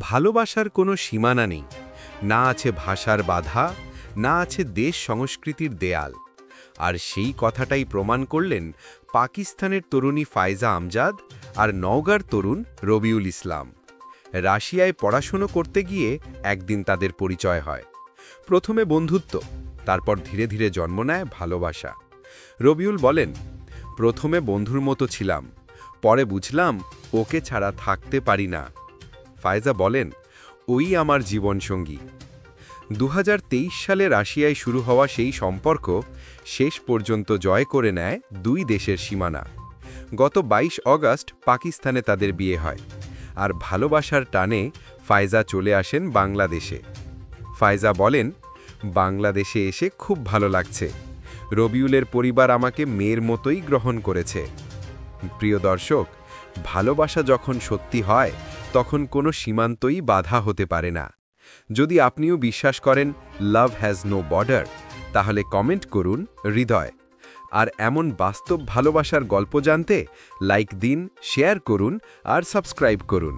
ভালোবাসার কোনো সীমানা নেই, না আছে ভাষার বাধা, না আছে দেশ সংস্কৃতির দেয়াল। আর সেই কথাটাই প্রমাণ করলেন পাকিস্তানের তরুণী ফায়জা আমজাদ আর নওগাঁর তরুণ রবিউল ইসলাম। রাশিয়ায় পড়াশুনো করতে গিয়ে একদিন তাদের পরিচয় হয়। প্রথমে বন্ধুত্ব, তারপর ধীরে ধীরে জন্ম নেয় ভালোবাসা। রবিউল বলেন, প্রথমে বন্ধুর মতো ছিলাম, পরে বুঝলাম ওকে ছাড়া থাকতে পারি না। ফায়জা বলেন, ওই আমার জীবনসঙ্গী। 2023 সালে রাশিয়ায় শুরু হওয়া সেই সম্পর্ক শেষ পর্যন্ত জয় করে নেয় দুই দেশের সীমানা। গত 22 অগস্ট পাকিস্তানে তাদের বিয়ে হয়, আর ভালোবাসার টানে ফায়জা চলে আসেন বাংলাদেশে। ফায়জা বলেন, বাংলাদেশে এসে খুব ভালো লাগছে। রবিউলের পরিবার আমাকে মেয়ের মতোই গ্রহণ করেছে। প্রিয় দর্শক, ভালোবাসা যখন সত্যি হয় তখন কোনো সীমান্তই বাধা হতে পারে না। যদি আপনিও বিশ্বাস করেন লাভ হ্যাজ নো বর্ডার, তাহলে কমেন্ট করুন হৃদয়। আর এমন বাস্তব ভালোবাসার গল্প জানতে লাইক দিন, শেয়ার করুন আর সাবস্ক্রাইব করুন।